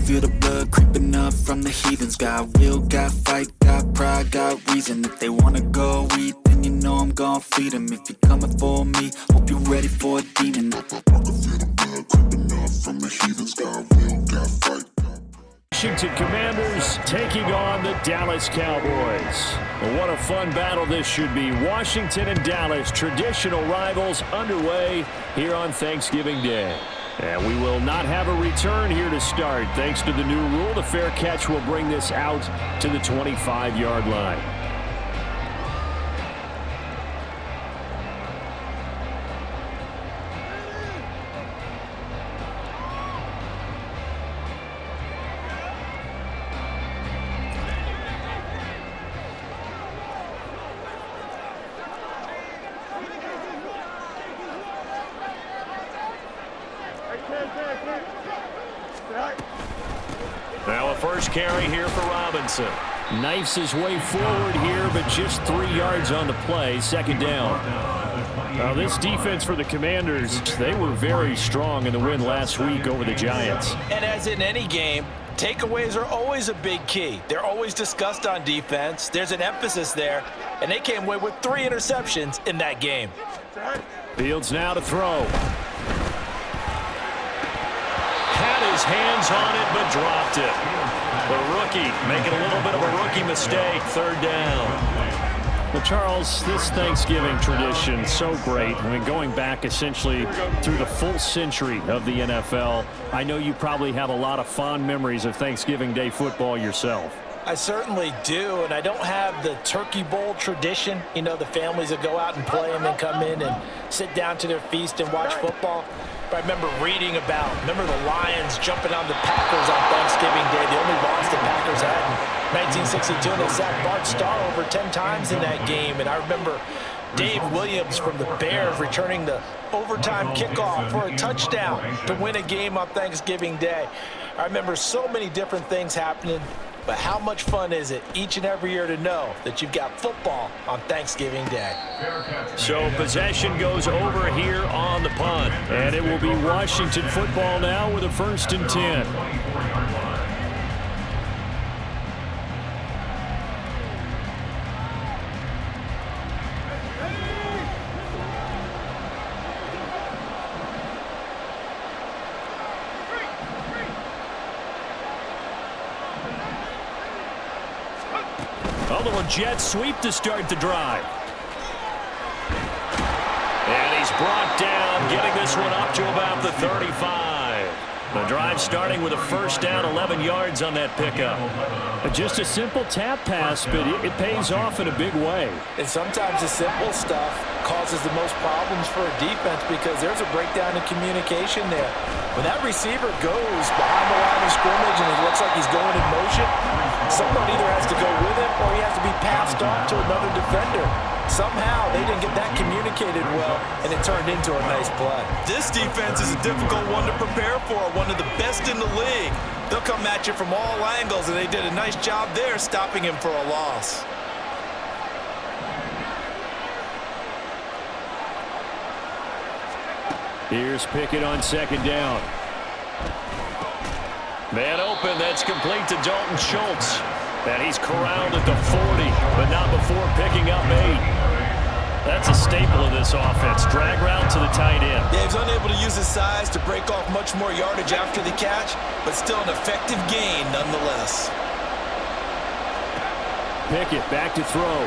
feel the blood creeping up from the heathens. Got will, got fight, got pride, got reason. If they wanna go eat, then you know I'm gon' feed them. If you're coming for me, hope you're ready for a demon. I can feel the blood creeping up from the heathens. Got will, got fight. Washington Commanders taking on the Dallas Cowboys. Well, what a fun battle this should be. Washington and Dallas, traditional rivals, underway here on Thanksgiving Day. And we will not have a return here to start. Thanks to the new rule, the fair catch will bring this out to the 25-yard line. Now a first carry here for Robinson. Knifes his way forward here, but just 3 yards on the play. Second down. Now this defense for the Commanders, they were very strong in the win last week over the Giants. And as in any game, takeaways are always a big key. They're always discussed on defense. There's an emphasis there, and they came away with 3 interceptions in that game. Fields now to throw. Had his hands on it, but dropped it. The rookie making a little bit of a rookie mistake. Third down. Well, Charles, this Thanksgiving tradition, so great. I mean, going back essentially through the full century of the NFL, I know you probably have a lot of fond memories of Thanksgiving Day football yourself. I certainly do, and I don't have the turkey bowl tradition. You know, the families that go out and play and then come in and sit down to their feast and watch football. But I remember reading about, the Lions jumping on the Packers on Thanksgiving Day, the only loss the Packers had in 1962, and they sacked Bart Starr over 10 times in that game. And I remember Dave Williams from the Bears returning the overtime kickoff for a touchdown to win a game on Thanksgiving Day. I remember so many different things happening. But how much fun is it each and every year to know that you've got football on Thanksgiving Day? So possession goes over here on the punt. And it will be Washington football now with a 1st and 10. A little jet sweep to start the drive. And he's brought down, getting this one up to about the 35. The drive starting with a first down, 11 yards on that pickup. Just a simple tap pass, but it pays off in a big way. And sometimes the simple stuff causes the most problems for a defense because there's a breakdown in communication there. When that receiver goes behind the line of scrimmage and it looks like he's going in motion, someone either has to go with him or he has to be passed off to another defender. Somehow they didn't get that communicated well, and it turned into a nice play. This defense is a difficult one to prepare for, one of the best in the league. They'll come at you from all angles, and they did a nice job there stopping him for a loss. Here's Pickett on second down. Man open, that's complete to Dalton Schultz. And he's corralled at the 40, but not before picking up 8. That's a staple of this offense. Drag route to the tight end. Yeah, he's unable to use his size to break off much more yardage after the catch, but still an effective gain nonetheless. Pickett back to throw.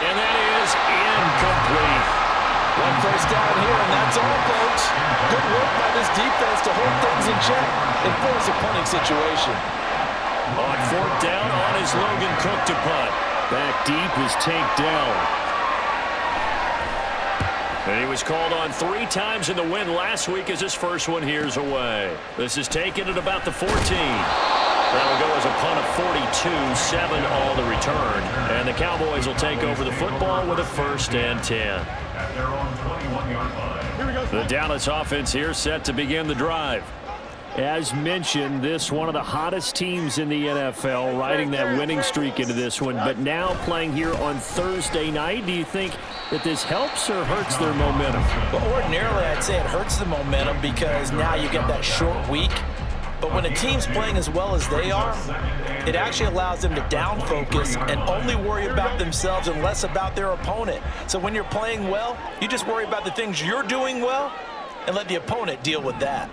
And that is incomplete. One first down here, and that's all, folks. Good work by this defense to hold things in check and force a punting situation. On 4th down, on his Logan Cook to punt. Back deep is Tank Dell. And he was called on 3 times in the win last week as his first one here's away. This is taken at about the 14. That'll go as a punt of 42, 7 all the return. And the Cowboys will take over the football with a 1st and 10. The Dallas offense here set to begin the drive. As mentioned, this one of the hottest teams in the NFL, riding that winning streak into this one, but now playing here on Thursday night. Do you think that this helps or hurts their momentum? Well, ordinarily, I'd say it hurts the momentum because now you get that short week. But when a team's playing as well as they are, it actually allows them to down focus and only worry about themselves and less about their opponent. So when you're playing well, you just worry about the things you're doing well and let the opponent deal with that.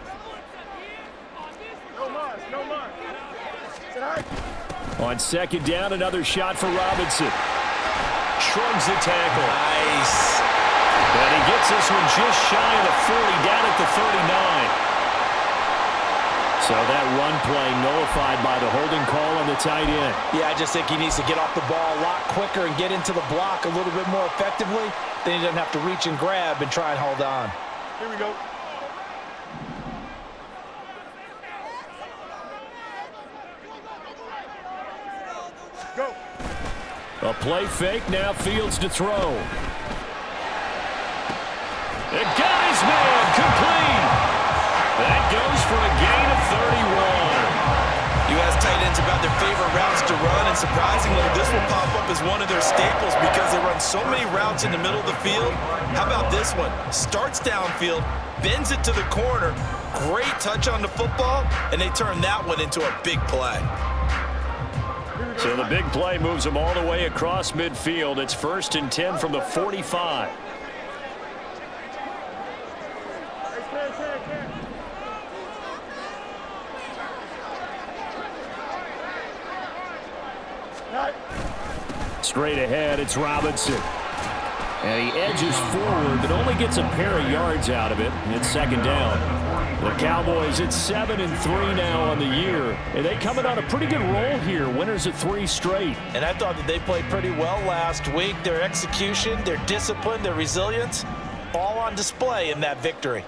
On second down, another shot for Robinson. Shrugs the tackle. Nice. And he gets this one just shy of the 40, down at the 39. So that run play nullified by the holding call on the tight end. Yeah, I just think he needs to get off the ball a lot quicker and get into the block a little bit more effectively. Then he doesn't have to reach and grab and try and hold on. Here we go. Go. A play fake, now Fields to throw. It got his man, complete. That goes for a gain of 31. You ask tight ends about their favorite routes to run, and surprisingly, this will pop up as one of their staples because they run so many routes in the middle of the field. How about this one? Starts downfield, bends it to the corner, great touch on the football, and they turn that one into a big play. So the big play moves them all the way across midfield. It's 1st and 10 from the 45. Straight ahead, it's Robinson. And he edges forward, but only gets a pair of yards out of it. And it's 2nd down. The Cowboys, it's 7-3 now on the year. And they coming on a pretty good roll here. Winners of 3 straight. And I thought that they played pretty well last week. Their execution, their discipline, their resilience, all on display in that victory.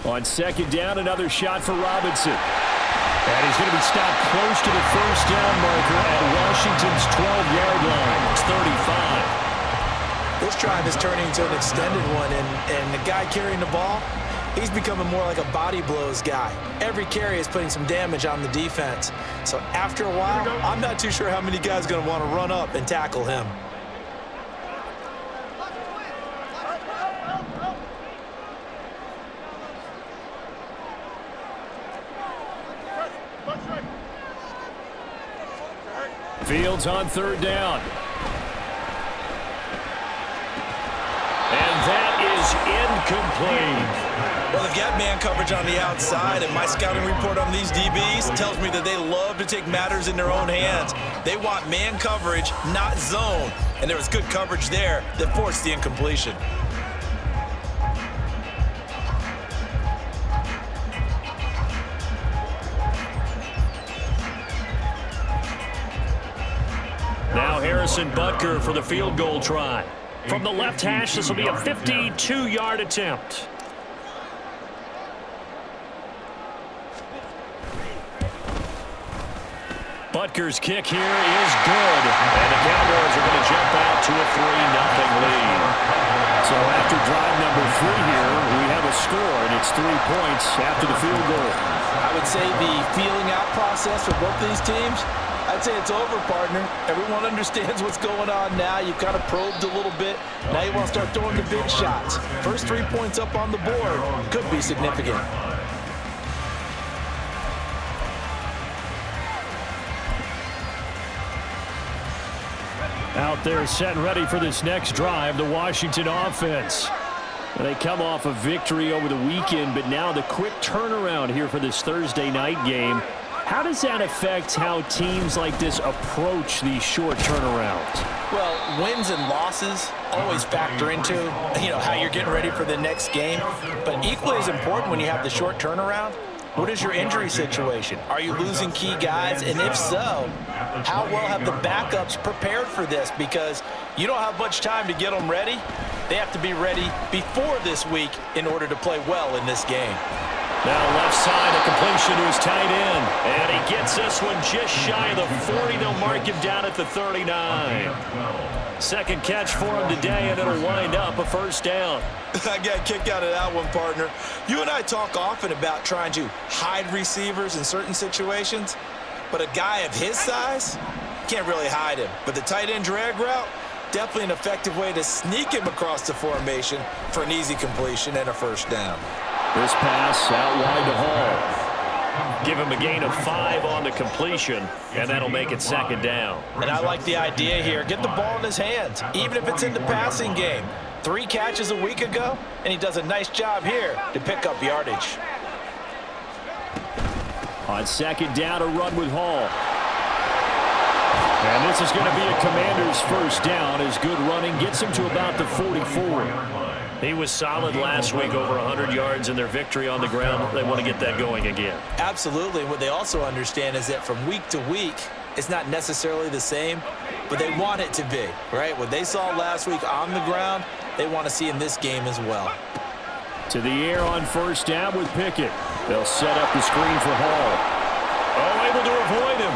On 2nd down, another shot for Robinson. And he's going to be stopped close to the 1st down marker at Washington's 12-yard line. It's 35. This drive is turning into an extended one, and the guy carrying the ball, he's becoming more like a body blows guy. Every carry is putting some damage on the defense. So after a while, I'm not too sure how many guys are going to want to run up and tackle him. Fields on 3rd down. And that is incomplete. Well, they've got man coverage on the outside, and my scouting report on these DBs tells me that they love to take matters in their own hands. They want man coverage, not zone. And there was good coverage there that forced the incompletion. Now Harrison Butker for the field goal try. From the left hash, this will be a 52-yard attempt. Butker's kick here is good. And the Cowboys are going to jump out to a 3-0 lead. So after drive number 3 here, we have a score, and it's 3 points after the field goal. I would say the feeling out process for both these teams, I'd say it's over, partner. Everyone understands what's going on now. You've kind of probed a little bit. Now you want to start throwing the big shots. First 3 points up on the board could be significant. Out there set and ready for this next drive, the Washington offense. They come off a victory over the weekend, but now the quick turnaround here for this Thursday night game. How does that affect how teams like this approach these short turnarounds? Well, wins and losses always factor into, how you're getting ready for the next game. But equally as important when you have the short turnaround, what is your injury situation? Are you losing key guys? And if so, how well have the backups prepared for this? Because you don't have much time to get them ready. They have to be ready before this week in order to play well in this game. Now left side, a completion to his tight end. And he gets this one just shy of the 40. They'll mark him down at the 39. Second catch for him today, and it'll wind up a first down. I got a kick out of that one, partner. You and I talk often about trying to hide receivers in certain situations, but a guy of his size, can't really hide him. But the tight end drag route, definitely an effective way to sneak him across the formation for an easy completion and a first down. This pass out wide to Hall. Give him a gain of 5 on the completion, and that'll make it second down. And I like the idea here. Get the ball in his hands, even if it's in the passing game. 3 catches a week ago, and he does a nice job here to pick up yardage. On second down, a run with Hall. And this is going to be a Commander's first down as good running gets him to about the 44. He was solid last week, over 100 yards in their victory on the ground. They want to get that going again. Absolutely. What they also understand is that from week to week, it's not necessarily the same, but they want it to be, right? What they saw last week on the ground, they want to see in this game as well. To the air on first down with Pickett. They'll set up the screen for Hall. Oh, able to avoid him.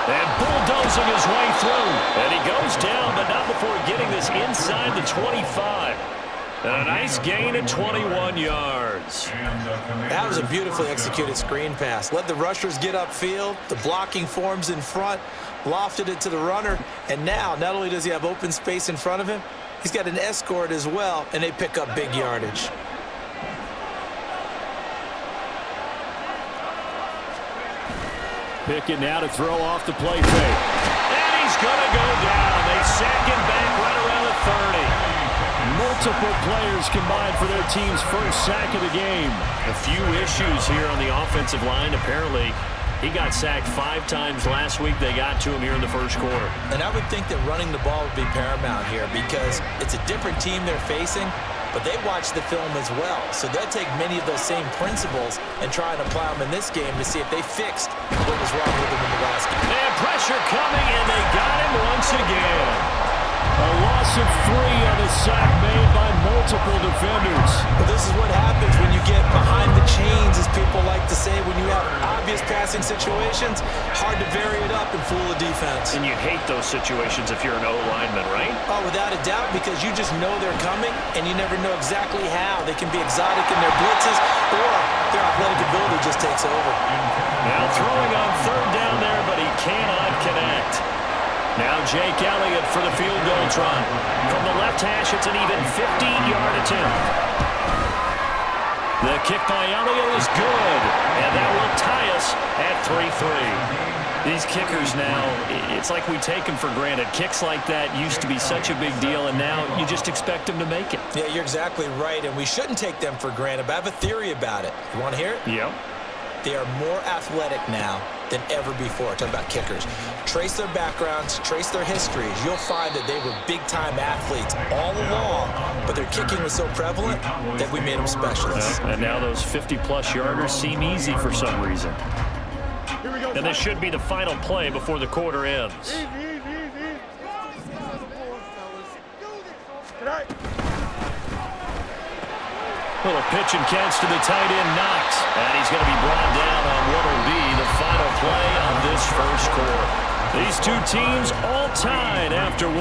And bulldozing his way through. And he goes down, but not before getting this inside the 25. And a nice gain at 21 yards. That was a beautifully executed screen pass. Let the rushers get upfield. The blocking forms in front. Lofted it to the runner. And now, not only does he have open space in front of him, he's got an escort as well, and they pick up big yardage. Pickett now to throw off the play fake. And he's going to go down. They sack him back right around the 30. Multiple players combined for their team's first sack of the game. A few issues here on the offensive line. Apparently, he got sacked 5 times last week. They got to him here in the first quarter. And I would think that running the ball would be paramount here because it's a different team they're facing, but they watch the film as well. So they'll take many of those same principles and try and apply them in this game to see if they fixed what was wrong with them in the last game. They have pressure coming, and they got him once again. A loss of 3 on a sack made by multiple defenders. But this is what happens when you get behind the chains, as people like to say, when you have obvious passing situations. Hard to vary it up and fool the defense. And you hate those situations if you're an O-lineman, right? Oh, without a doubt, because you just know they're coming, and you never know exactly how. They can be exotic in their blitzes, or their athletic ability just takes over. Now throwing on third down there, but he cannot connect. Now Jake Elliott for the field goal try. From the left hash, it's an even 50-yard attempt. The kick by Elliott is good, and that will tie us at 3-3. These kickers now, it's like we take them for granted. Kicks like that used to be such a big deal, and now you just expect them to make it. Yeah, you're exactly right, and we shouldn't take them for granted, but I have a theory about it. You want to hear it? Yep. They are more athletic now than ever before. Talking about kickers. Trace their backgrounds, trace their histories. You'll find that they were big-time athletes all along, but their kicking was so prevalent that we made them specialists. And now those 50-plus yarders seem easy for some reason. And this should be the final play before the quarter ends. Little pitch and catch to the tight end, Knox. And he's going to be brought down on what will be the final play of this first quarter. These two teams all tied after 1.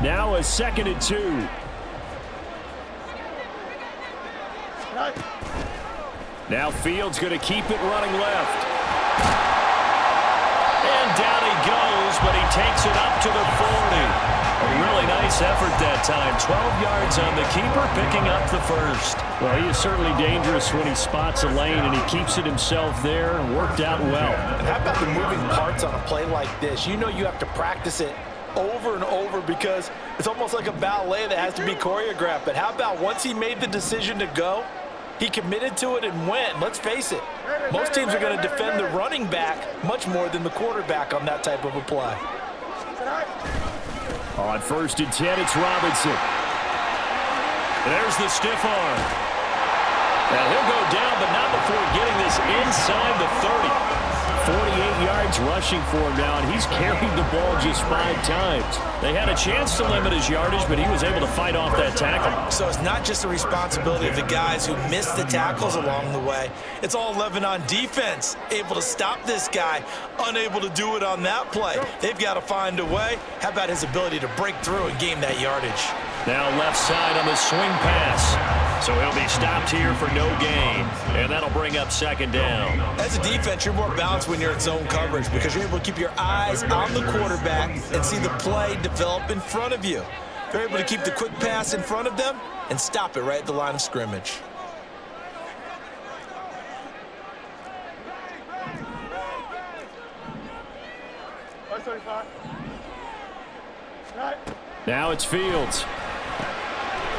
Now a 2nd and 2. Now Fields going to keep it running left. And down he goes, but he takes it up to the 40. A really nice effort that time. 12 yards on the keeper, picking up the first. Well, he is certainly dangerous when he spots a lane, and he keeps it himself there and worked out well. And how about the moving parts on a play like this? You know you have to practice it over and over because it's almost like a ballet that has to be choreographed. But how about once he made the decision to go, he committed to it and went. Let's face it, most teams are going to defend the running back much more than the quarterback on that type of a play. On 1st and 10, it's Robinson. There's the stiff arm. And he'll go down, but not before getting this inside the 30. 48 yards rushing for him now, and he's carried the ball just 5 times. They had a chance to limit his yardage, but he was able to fight off that tackle. So it's not just the responsibility of the guys who missed the tackles along the way. It's all 11 on defense, able to stop this guy, unable to do it on that play. They've got to find a way. How about his ability to break through and gain that yardage? Now left side on the swing pass. So he'll be stopped here for no gain, and that'll bring up 2nd down. As a defense, you're more balanced when you're in zone coverage because you're able to keep your eyes on the quarterback and see the play develop in front of you. They're able to keep the quick pass in front of them and stop it right at the line of scrimmage. Now it's Fields.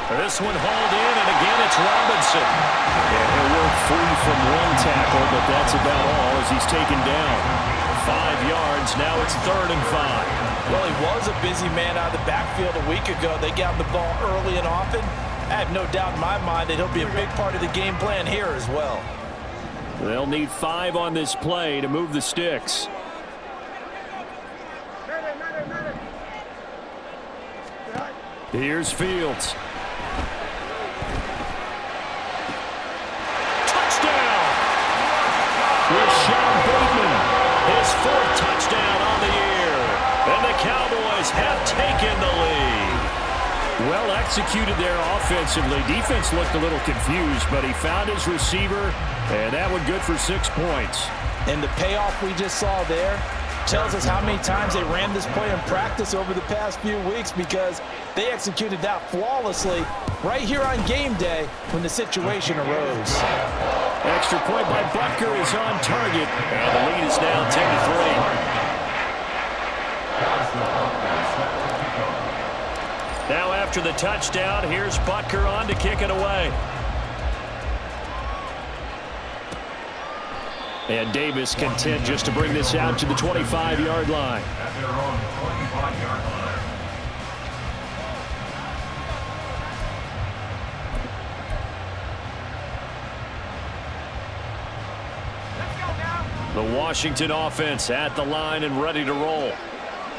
This one hauled in, and again it's Robinson. Yeah, he'll work free from one tackle, but that's about all as he's taken down. 5 yards, now it's 3rd and 5. Well, he was a busy man out of the backfield a week ago. They got the ball early and often. I have no doubt in my mind that he'll be a big part of the game plan here as well. They'll need 5 on this play to move the sticks. Here's Fields. Touchdown! With Sean Bateman, his 4th touchdown on the year. And the Cowboys have taken the lead. Well executed there offensively. Defense looked a little confused, but he found his receiver, and that one good for 6 points. And the payoff we just saw there tells us how many times they ran this play in practice over the past few weeks because they executed that flawlessly right here on game day when the situation arose. Extra point by Butker is on target, and the lead is now 10-3. Now after the touchdown, here's Butker on to kick it away. And Davis content just to bring this out to the 25-yard line. The Washington offense at the line and ready to roll.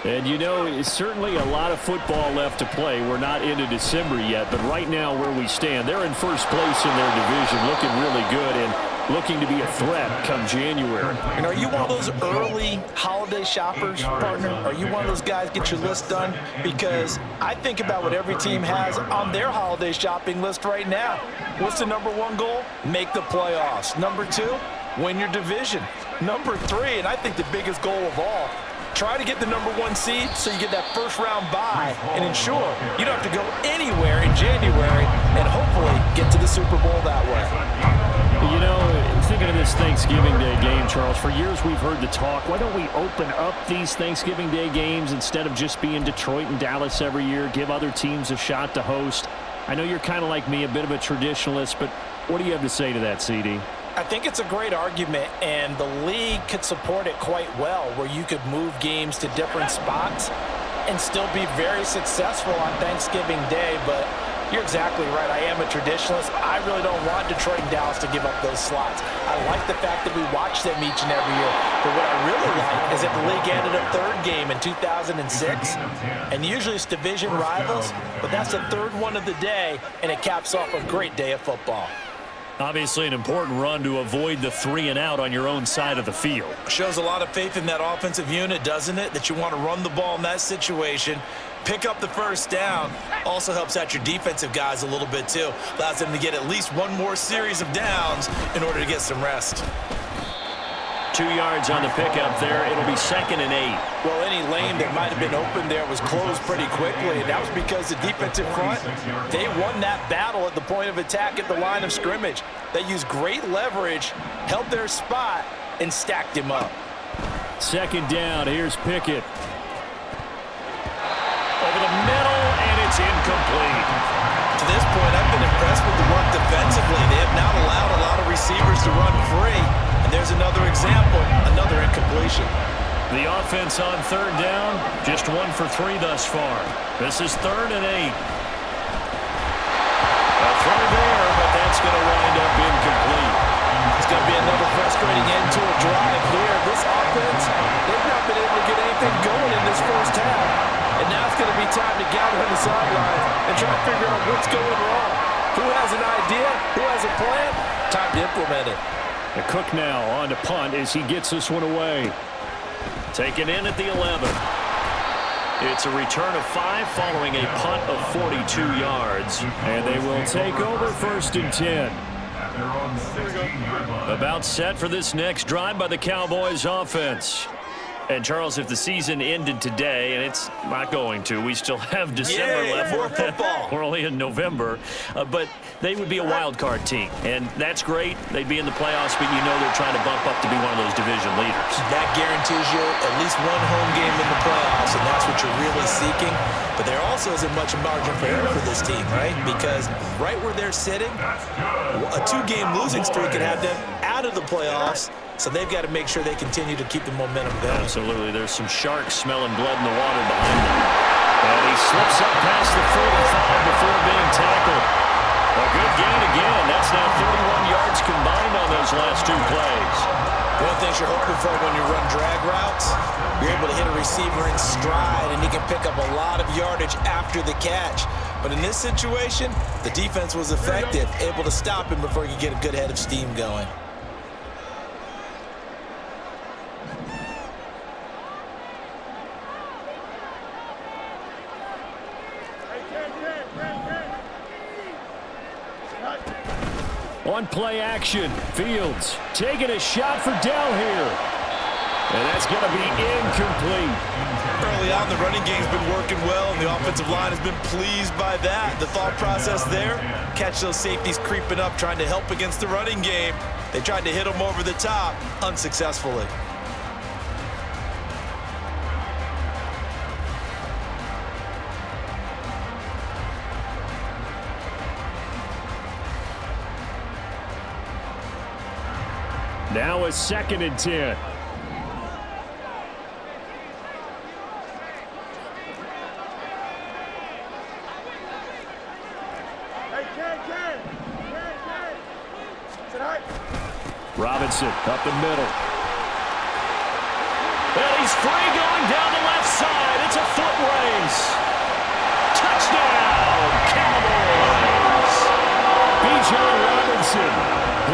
And you know, it's certainly a lot of football left to play. We're not into December yet, but right now where we stand, they're in first place in their division, looking really good and looking to be a threat come January. And are you one of those early holiday shoppers, partner? Are you one of those guys get your list done? Because I think about what every team has on their holiday shopping list right now. What's the #1 goal? Make the playoffs. #2, win your division. #3, and I think the biggest goal of all, try to get the #1 seed so you get that first-round bye and ensure you don't have to go anywhere in January and hopefully get to the Super Bowl that way. You know, thinking of this Thanksgiving Day game, Charles, for years we've heard the talk, why don't we open up these Thanksgiving Day games instead of just being Detroit and Dallas every year, give other teams a shot to host? I know you're kind of like me, a bit of a traditionalist, but what do you have to say to that, CD? I think it's a great argument, and the league could support it quite well, where you could move games to different spots and still be very successful on Thanksgiving Day. But you're exactly right. I am a traditionalist. I really don't want Detroit and Dallas to give up those slots. I like the fact that we watch them each and every year. But what I really like is that the league added a 3rd game in 2006. And usually it's division rivals, but that's the 3rd one of the day, and it caps off a great day of football. Obviously an important run to avoid the 3 and out on your own side of the field. Shows a lot of faith in that offensive unit, doesn't it? That you want to run the ball in that situation, pick up the first down. Also helps out your defensive guys a little bit too. Allows them to get at least one more series of downs in order to get some rest. 2 yards on the pickup there. It'll be 2nd and 8. Well, any lane that might have been open there was closed pretty quickly, and that was because the defensive front, they won that battle at the point of attack at the line of scrimmage. They used great leverage, held their spot, and stacked him up. 2nd down. Here's Pickett. Over the middle, and it's incomplete. To this point, I've been impressed with the work defensively. They have not allowed a lot of receivers to run free. And there's another example, another incompletion. The offense on 3rd down, just 1 for 3 thus far. This is 3rd and 8. A throw there, but that's that's going to wind up incomplete. It's going to be another frustrating end to a drive here. This offense, they've not been able to get anything going in this first half. And now it's going to be time to gather on the sidelines and try to figure out what's going wrong. Who has an idea? Who has a plan? Time to implement it. The Cook now on to punt as he gets this one away. Taken in at the 11. It's a return of 5 following a punt of 42 yards. And they will take over 1st and 10. About set for this next drive by the Cowboys offense. And, Charles, if the season ended today, and it's not going to, we still have December left. More football. We're only in November. But they would be a wild card team. And that's great. They'd be in the playoffs, but you know they're trying to bump up to be one of those division leaders. That guarantees you at least one home game in the playoffs, and that's what you're really seeking. But there also isn't much margin for error for this team, right? Because right where they're sitting, a 2-game losing streak could have them out of the playoffs. So they've got to make sure they continue to keep the momentum going. Absolutely. There's some sharks smelling blood in the water behind them. And he slips up past the 45 before being tackled. A good gain again. That's now 31 yards combined on those last 2 plays. One of the things you're hoping for when you run drag routes, you're able to hit a receiver in stride, and he can pick up a lot of yardage after the catch. But in this situation, the defense was effective, able to stop him before he could get a good head of steam going. On play action, Fields taking a shot for Dell here. And that's going to be incomplete. Early on, the running game's been working well, and the offensive line has been pleased by that. The thought process there, catch those safeties creeping up, trying to help against the running game. They tried to hit them over the top, unsuccessfully. Now a 2nd and 10. Robinson up the middle. And he's free going down the left side. It's a foot race. Touchdown, Cowboys. Bijan Robinson,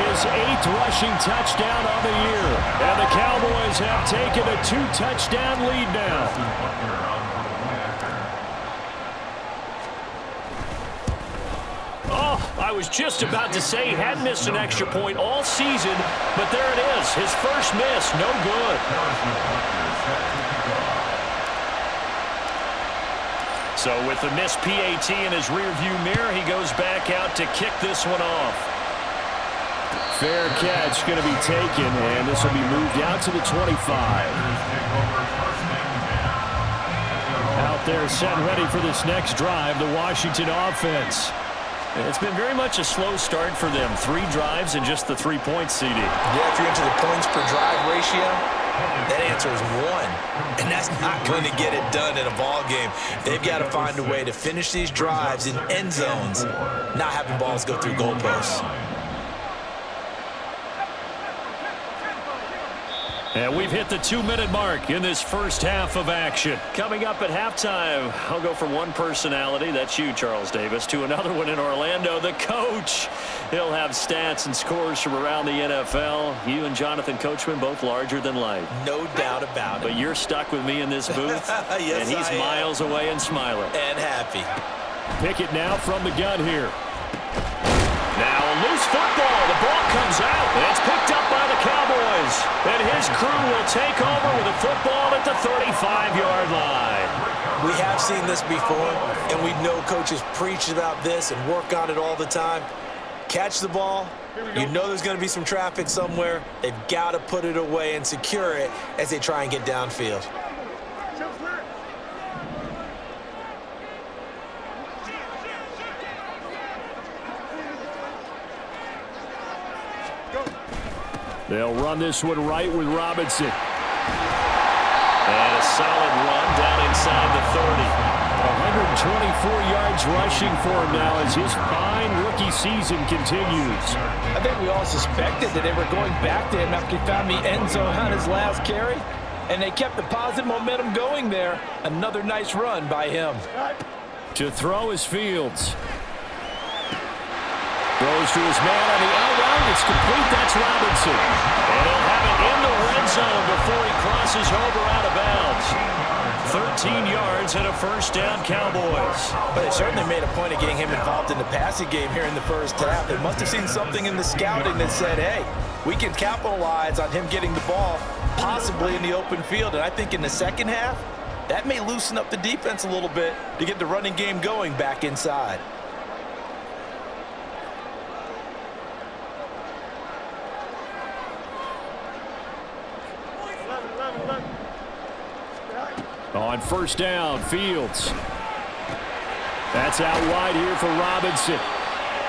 his 8th rushing touchdown of the year. And the Cowboys have taken a 2-touchdown lead now. I was just about to say he hadn't missed an extra point all season, but there it is. His first miss, no good. So with the missed PAT in his rearview mirror, he goes back out to kick this one off. Fair catch going to be taken, and this will be moved out to the 25. Out there set and ready for this next drive, the Washington offense. It's been very much a slow start for them. 3 drives and just the 3 points, CD. Yeah, if you're into the points per drive ratio, that answer is 1. And that's not going to get it done in a ball game. They've got to find a way to finish these drives in end zones, not having balls go through goalposts. And we've hit the 2-minute mark in this first half of action. Coming up at halftime, I'll go from one personality, that's you, Charles Davis, to another one in Orlando, the coach. He'll have stats and scores from around the NFL. You and Jonathan Coachman, both larger than life. No doubt about it. But you're stuck with me in this booth, yes, and he's miles away and smiling. And happy. Pick it now from the gun here. Now a loose football. The ball comes out, and it's picked up by the Cowboys. And his crew will take over with a football at the 35-yard line. We have seen this before, and we know coaches preach about this and work on it all the time. Catch the ball. You know there's going to be some traffic somewhere. They've got to put it away and secure it as they try and get downfield. They'll run this one right with Robinson. And a solid run down inside the 30. 124 yards rushing for him now as his fine rookie season continues. I think we all suspected that they were going back to him after he found the end zone on his last carry, and they kept the positive momentum going there. Another nice run by him. To throw is Fields. Throws to his man on the out route. It's complete. That's Robinson. And he'll have it in the red zone before he crosses over out of bounds. 13 yards and a first down, Cowboys. But they certainly made a point of getting him involved in the passing game here in the first half. They must have seen something in the scouting that said, hey, we can capitalize on him getting the ball, possibly in the open field. And I think in the second half, that may loosen up the defense a little bit to get the running game going back inside. On first down, Fields. That's out wide here for Robinson.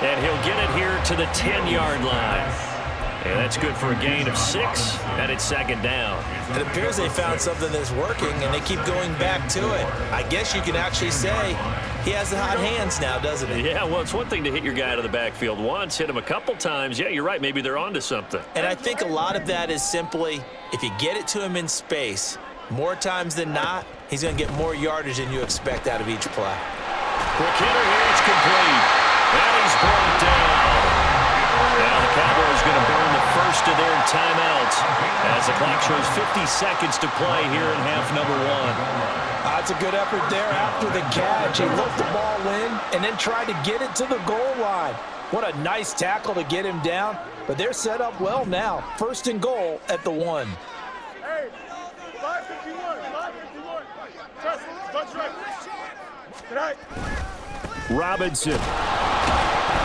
And he'll get it here to the 10-yard line. And that's good for a gain of 6, and it's second down. It appears they found something that's working, and they keep going back to it. I guess you can actually say he has the hot hands now, doesn't he? Yeah, well, it's one thing to hit your guy out of the backfield once, hit him a couple times. Yeah, you're right. Maybe they're onto something. And I think a lot of that is simply if you get it to him in space, more times than not, he's going to get more yardage than you expect out of each play. Quick hitter here, it's complete. And he's brought down. Now the Cowboys going to burn the first of their timeouts as the clock shows 50 seconds to play here in half number 1. That's a good effort there after the catch. He looked the ball in and then tried to get it to the goal line. What a nice tackle to get him down, but they're set up well now. First and goal at the 1. Hey, 551, 551. Touch right. Good night. Robinson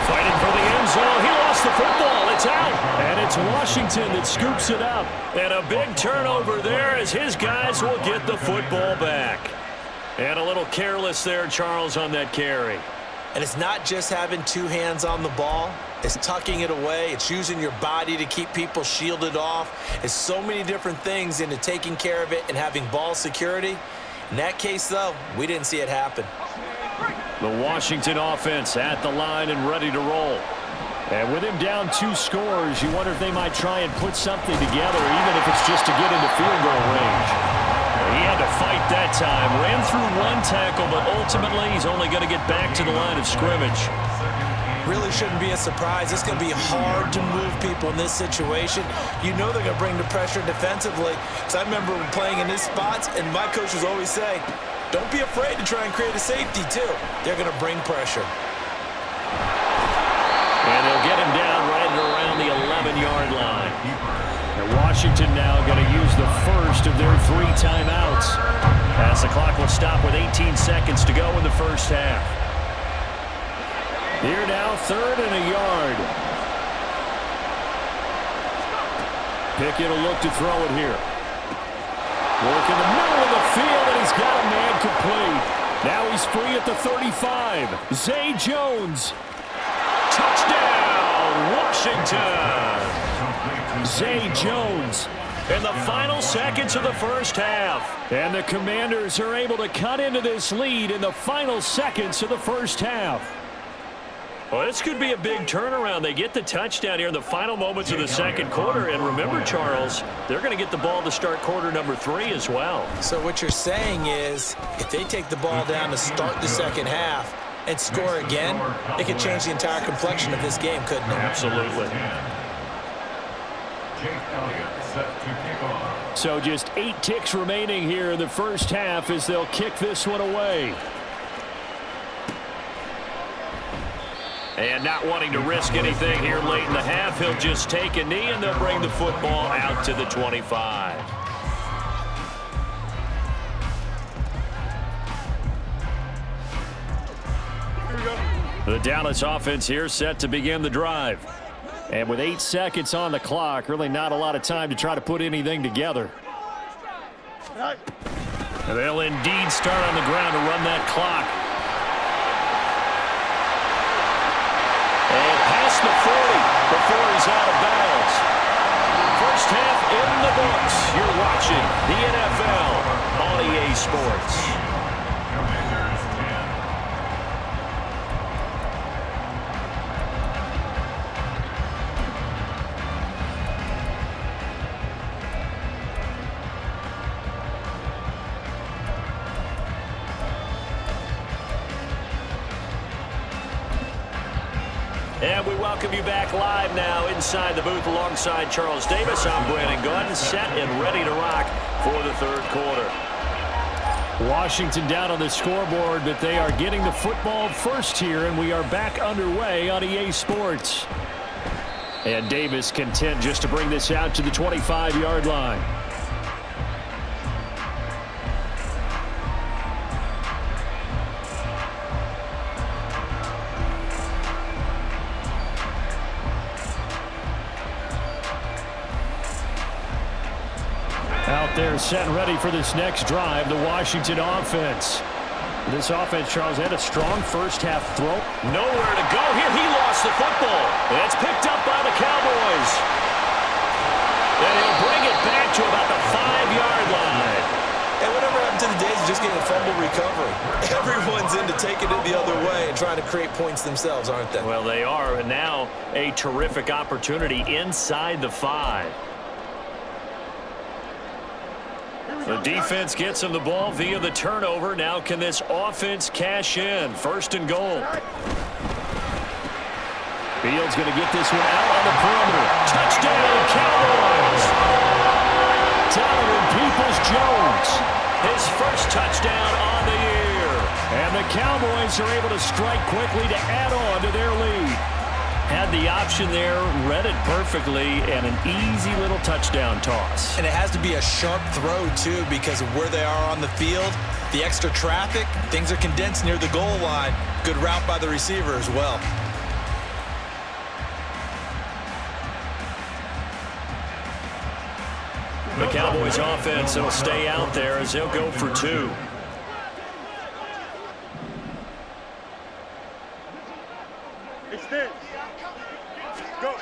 fighting for the end zone. He lost the football. It's out. And it's Washington that scoops it up. And a big turnover there as his guys will get the football back. And a little careless there, Charles, on that carry. And it's not just having two hands on the ball. It's tucking it away. It's using your body to keep people shielded off. It's so many different things into taking care of it and having ball security. In that case, though, we didn't see it happen. The Washington offense at the line and ready to roll. And with him down 2 scores, you wonder if they might try and put something together, even if it's just to get into field goal range. He had to fight that time. Ran through 1 tackle, but ultimately he's only going to get back to the line of scrimmage. Really shouldn't be a surprise. It's going to be hard to move people in this situation. You know they're going to bring the pressure defensively. Because I remember playing in these spots, and my coaches always say, don't be afraid to try and create a safety, too. They're going to bring pressure. And they'll get him down right around the 11-yard line. And Washington now going to use the first of their 3 timeouts. As the clock will stop with 18 seconds to go in the first half. Here now, 3rd and a yard. Pickett will look to throw it here. Work in the middle of the field, and he's got a man complete. Now he's free at the 35. Zay Jones. Touchdown, Washington. Zay Jones in the final seconds of the first half. And the Commanders are able to cut into this lead in the final seconds of the first half. Well, this could be a big turnaround. They get the touchdown here in the final moments of the second quarter. And remember, Charles, they're going to get the ball to start quarter number 3 as well. So what you're saying is if they take the ball down to start the second half and score again, it could change the entire complexion of this game, couldn't it? Absolutely. So just 8 ticks remaining here in the first half as they'll kick this one away. And not wanting to risk anything here late in the half, he'll just take a knee and they'll bring the football out to the 25. The Dallas offense here set to begin the drive. And with 8 seconds on the clock, really not a lot of time to try to put anything together. And they'll indeed start on the ground to run that clock. And past the 40 before he's out of bounds. First half in the books. You're watching the NFL on EA Sports. And we welcome you back live now inside the booth alongside Charles Davis. I'm Brandon Gunn, set and ready to rock for the third quarter. Washington down on the scoreboard, but they are getting the football first here, and we are back underway on EA Sports. And Davis content just to bring this out to the 25-yard line. Out there set and ready for this next drive, the Washington offense. This offense, Charles, had a strong first-half throw. Nowhere to go here. He lost the football. It's picked up by the Cowboys. And he'll bring it back to about the 5-yard line. And whatever happened to the days of just getting a fumble recovery? Everyone's into taking it the other way and trying to create points themselves, aren't they? Well, they are. And now a terrific opportunity inside the 5. The defense gets him the ball via the turnover. Now can this offense cash in? First and goal. Fields going to get this one out on the perimeter. Touchdown, Cowboys! Donovan Peoples-Jones, his first touchdown on the year. And the Cowboys are able to strike quickly to add on to their lead. Had the option there, read it perfectly, and an easy little touchdown toss. And it has to be a sharp throw, too, because of where they are on the field, the extra traffic, things are condensed near the goal line. Good route by the receiver as well. The Cowboys offense will stay out there as they'll go for 2. Extend. Go.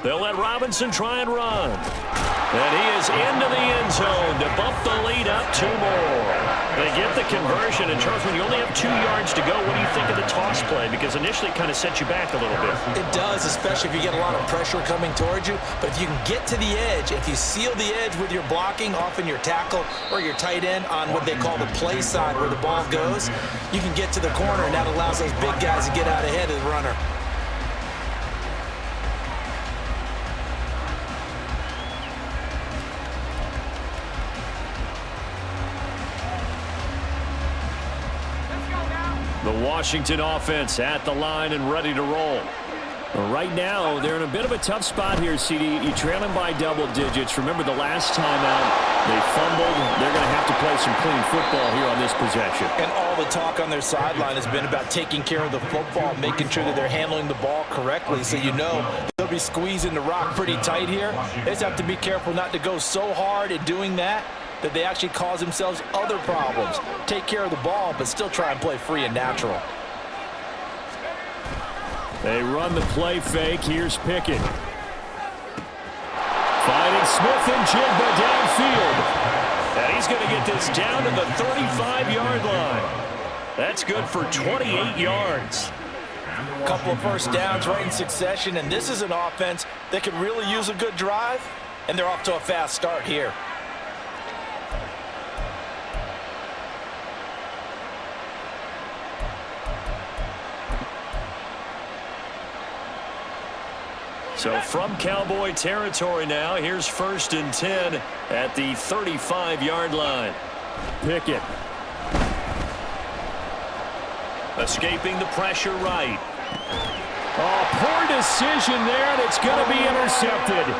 They'll let Robinson try and run. And he is into the end zone to bump the lead up 2 more. They get the conversion. And, Charles, when you only have 2 yards to go, what do you think of the toss play? Because initially it kind of sets you back a little bit. It does, especially if you get a lot of pressure coming towards you. But if you can get to the edge, if you seal the edge with your blocking, often your tackle or your tight end on what they call the play side where the ball goes, you can get to the corner, and that allows those big guys to get out ahead of the runner. The Washington offense at the line and ready to roll. Right now, they're in a bit of a tough spot here, CD. You trail them by double digits. Remember the last time out, they fumbled. They're going to have to play some clean football here on this possession. And all the talk on their sideline has been about taking care of the football, making sure that they're handling the ball correctly. So you know they'll be squeezing the rock pretty tight here. They just have to be careful not to go so hard at doing that they actually cause themselves other problems. Take care of the ball, but still try and play free and natural. They run the play fake. Here's Pickett. Finding Smith and Jigba downfield. And he's going to get this down to the 35-yard line. That's good for 28 yards. A couple of first downs right in succession, and this is an offense that could really use a good drive, and they're off to a fast start here. So from Cowboy territory now, here's 1st and 10 at the 35-yard line. Pickett. Escaping the pressure right. Oh, poor decision there, and it's going to be intercepted.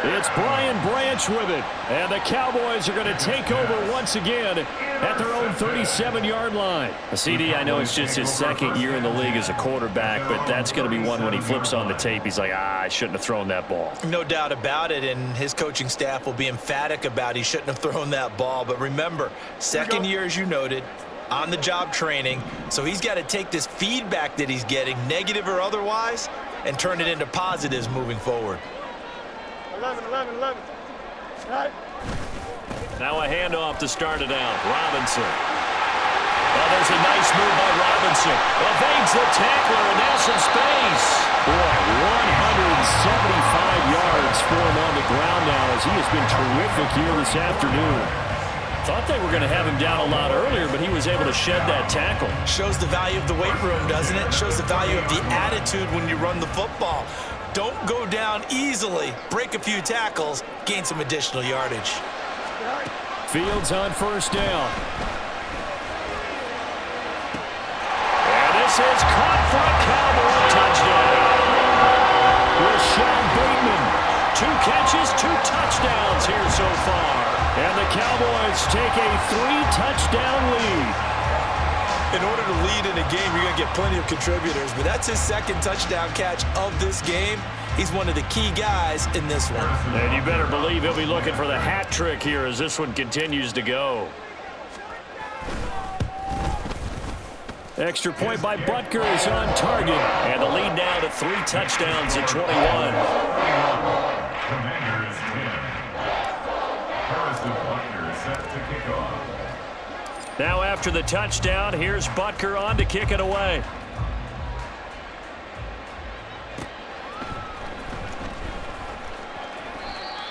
It's Brian Branch with it. And the Cowboys are going to take over once again at their own 37-yard line. CD, I know it's just his 2nd year in the league as a quarterback, but that's going to be one when he flips on the tape. He's like, I shouldn't have thrown that ball. No doubt about it, and his coaching staff will be emphatic about he shouldn't have thrown that ball. But remember, 2nd year, as you noted, on-the-job training, so he's got to take this feedback that he's getting, negative or otherwise, and turn it into positives moving forward. 11. Right. Now a handoff to start it out. Robinson. Well, there's a nice move by Robinson. Evades the tackler, and now some space. Boy, 175 yards for him on the ground now as he has been terrific here this afternoon. Thought they were going to have him down a lot earlier, but he was able to shed that tackle. Shows the value of the weight room, doesn't it? Shows the value of the attitude when you run the football. Don't go down easily. Break a few tackles. Gain some additional yardage. Fields on first down. And this is caught for a Cowboy touchdown. Rashawn Bateman, 2 catches, 2 touchdowns here so far. And the Cowboys take a 3-touchdown lead. In order to lead in a game, you're going to get plenty of contributors, but that's his 2nd touchdown catch of this game. He's one of the key guys in this one. And you better believe he'll be looking for the hat trick here as this one continues to go. Extra point by Butker is on target. And the lead now to 3 touchdowns at 21. Commanders 10. Harrison Butker set to kick off. Now after the touchdown, here's Butker on to kick it away.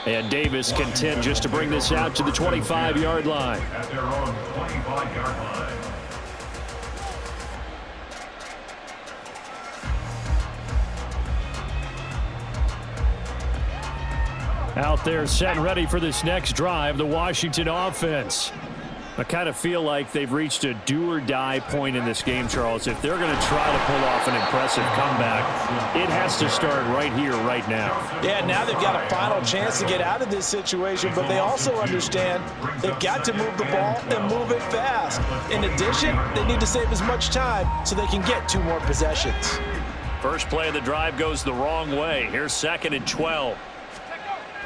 And Davis content just to bring this out to the 25-yard line. At their own 25-yard line. Out there set and ready for this next drive, the Washington offense. I kind of feel like they've reached a do-or-die point in this game, Charles. If they're going to try to pull off an impressive comeback, it has to start right here, right now. Yeah, now they've got a final chance to get out of this situation, but they also understand they've got to move the ball and move it fast. In addition, they need to save as much time so they can get 2 more possessions. First play of the drive goes the wrong way. Here's 2nd and 12.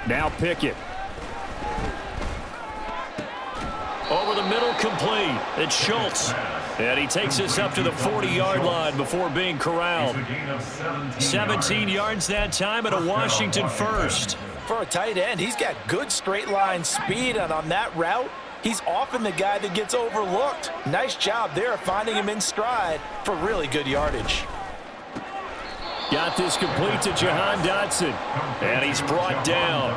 Now Pickett. Over the middle, complete. It's Schultz. And he takes us up to the 40-yard line before being corralled. 17 yards that time and a Washington first. For a tight end, he's got good straight line speed, and on that route, he's often the guy that gets overlooked. Nice job there finding him in stride for really good yardage. Got this complete to Jahan Dotson. And he's brought down.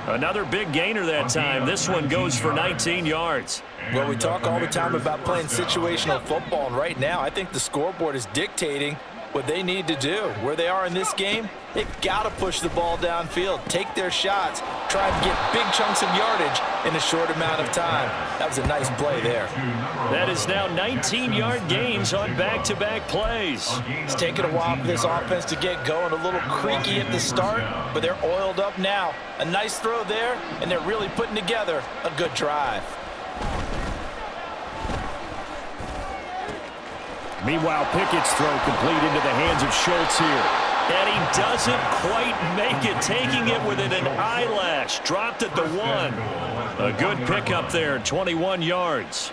Another big gainer that time. This one goes for 19 yards. Well, we talk all the time about playing situational football, and right now I think the scoreboard is dictating what they need to do. Where they are in this game, they've got to push the ball downfield, take their shots, try and get big chunks of yardage in a short amount of time. That was a nice play there. That is now 19-yard gains on back-to-back plays. It's taken a while for this offense to get going, a little creaky at the start, but they're oiled up now. A nice throw there, and they're really putting together a good drive. Meanwhile, Pickett's throw complete into the hands of Schultz here. And he doesn't quite make it, taking it within an eyelash. Dropped at the 1. A good pickup there, 21 yards.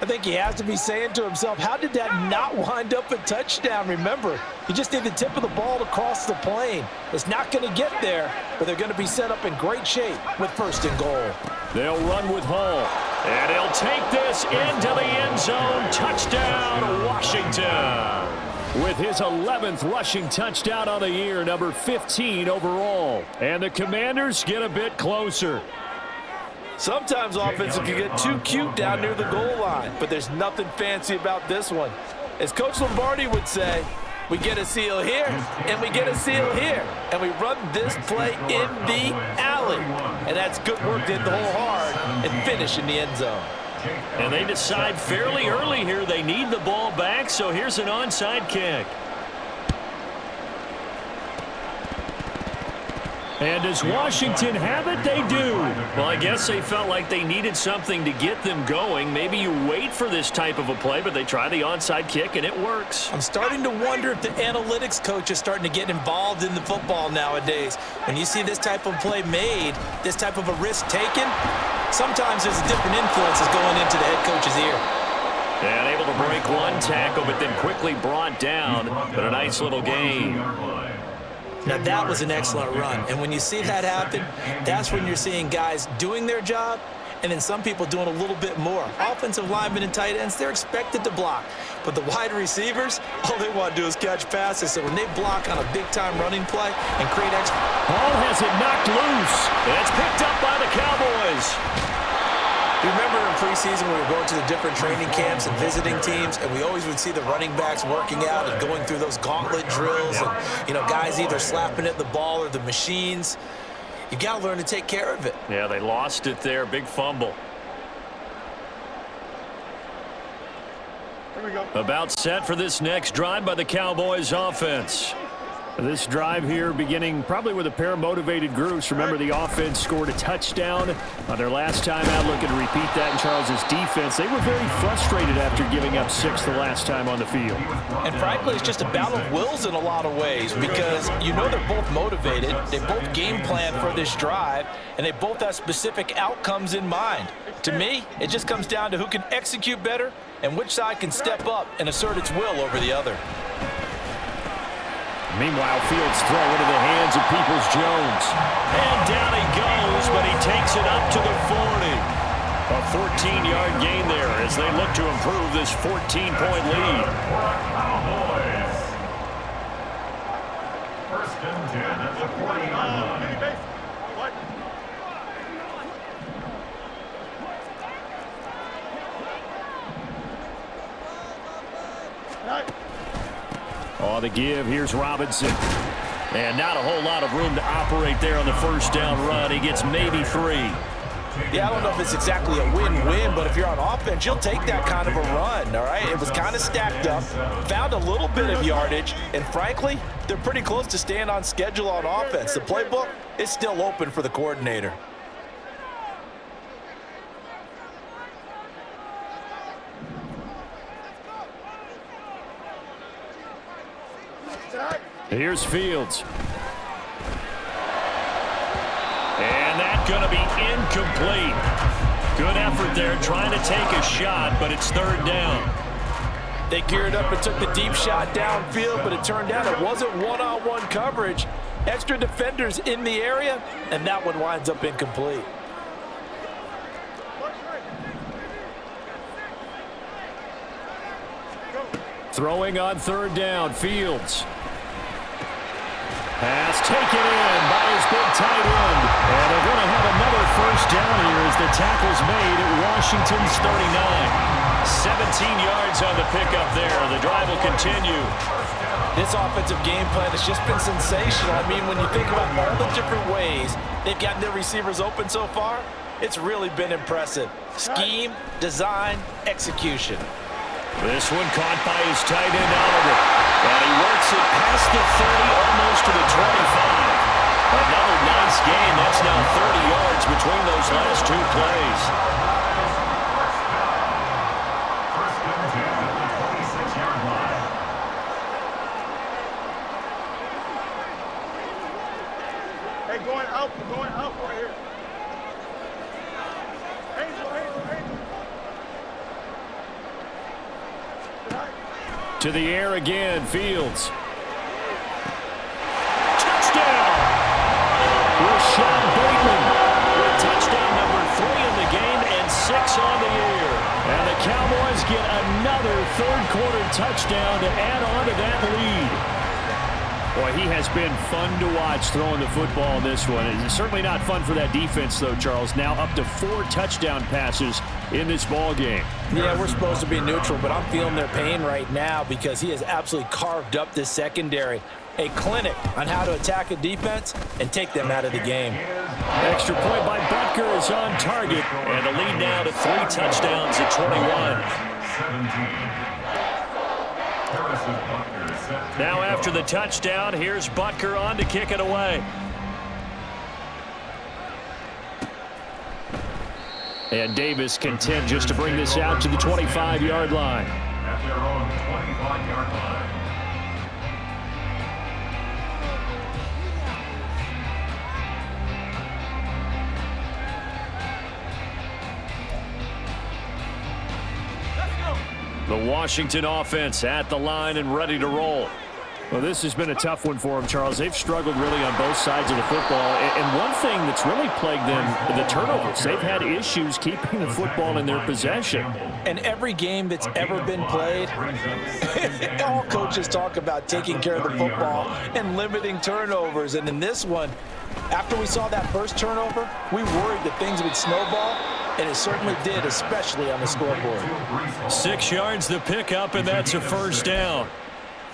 I think he has to be saying to himself, how did that not wind up a touchdown? Remember, you just need the tip of the ball to cross the plane. It's not going to get there, but they're going to be set up in great shape with 1st and goal. They'll run with Hall. And he'll take this into the end zone. Touchdown, Washington. With his 11th rushing touchdown on the year, number 15 overall. And the Commanders get a bit closer. Sometimes offenses can get too cute down near the goal line, but there's nothing fancy about this one. As Coach Lombardi would say, we get a seal here, and we get a seal here, and we run this play in the alley. And that's good work to hit the hole hard and finish in the end zone. And they decide fairly early here they need the ball back, so here's an onside kick. And does Washington have it? They do. Well, I guess they felt like they needed something to get them going. Maybe you wait for this type of a play, but they try the onside kick, and it works. I'm starting to wonder if the analytics coach is starting to get involved in the football nowadays. When you see this type of play made, this type of a risk taken, sometimes there's different influences going into the head coach's ear. And able to break one tackle, but then quickly brought down. But a nice little gain. Now that was an excellent run, and when you see that happen, that's when you're seeing guys doing their job, and then some people doing a little bit more. Offensive linemen and tight ends, they're expected to block, but the wide receivers, all they want to do is catch passes, so when they block on a big-time running play and create extra... Ball has it knocked loose, and it's picked up by the Cowboys. You remember in preseason we were going to the different training camps and visiting teams, and we always would see the running backs working out and going through those gauntlet drills and, guys either slapping at the ball or the machines. You got to learn to take care of it. Yeah, they lost it there. Big fumble. Here we go. About set for this next drive by the Cowboys offense. This drive here beginning probably with a pair of motivated groups. Remember, the offense scored a touchdown on their last time out, looking to repeat that in Charles's defense. They were very frustrated after giving up 6 the last time on the field. And frankly, it's just a battle of wills in a lot of ways because they're both motivated. They both game plan for this drive, and they both have specific outcomes in mind. To me, it just comes down to who can execute better and which side can step up and assert its will over the other. Meanwhile, Fields throw into the hands of Peoples-Jones. And down he goes, but he takes it up to the 40. A 14-yard gain there as they look to improve this 14-point lead. Cowboys. First and 10 at the 40-yard line. What? On the give, here's Robinson. And not a whole lot of room to operate there on the first down run. He gets maybe 3. Yeah, I don't know if it's exactly a win-win, but if you're on offense, you'll take that kind of a run, all right? It was kind of stacked up, found a little bit of yardage, and frankly, they're pretty close to staying on schedule on offense. The playbook is still open for the coordinator. Here's Fields. And that's going to be incomplete. Good effort there trying to take a shot, but it's third down. They geared up and took the deep shot downfield, but it turned out it wasn't one-on-one coverage. Extra defenders in the area, and that one winds up incomplete. Throwing on third down, Fields. Pass taken in by his big tight end. And they're going to have another first down here as the tackle's made at Washington's 39. 17 yards on the pickup there. The drive will continue. This offensive game plan has just been sensational. I mean, when you think about all the different ways they've gotten their receivers open so far, it's really been impressive. Scheme, design, execution. This one caught by his tight end Oliver. And he works it past the 30, almost to the 25. Another nice gain. That's now 30 yards between those last 2 plays. First and 10 at the 26-yard line. Hey, going out right here. Angel. To the air again, Fields. Touchdown! Rashad Bateman with touchdown number 3 in the game and 6 on the year. And the Cowboys get another third-quarter touchdown to add on to that lead. Boy, he has been fun to watch throwing the football in this one. It's certainly not fun for that defense, though, Charles. Now up to 4 touchdown passes in this ball game. Yeah, we're supposed to be neutral, but I'm feeling their pain right now because he has absolutely carved up this secondary. A clinic on how to attack a defense and take them out of the game. Extra point by Butker is on target. And the lead now to 3 touchdowns at 21. 17. Now after the touchdown, here's Butker on to kick it away. And Davis content just to bring this out to the 25-yard line. At their own 25-yard line. The Washington offense at the line and ready to roll. Well, this has been a tough one for them, Charles. They've struggled really on both sides of the football. And one thing that's really plagued them, the turnovers. They've had issues keeping the football in their possession. And every game that's ever been played, all coaches talk about taking care of the football and limiting turnovers. And in this one, after we saw that first turnover, we worried that things would snowball. and it certainly did, especially on the scoreboard. 6 yards the pickup, and that's a first down.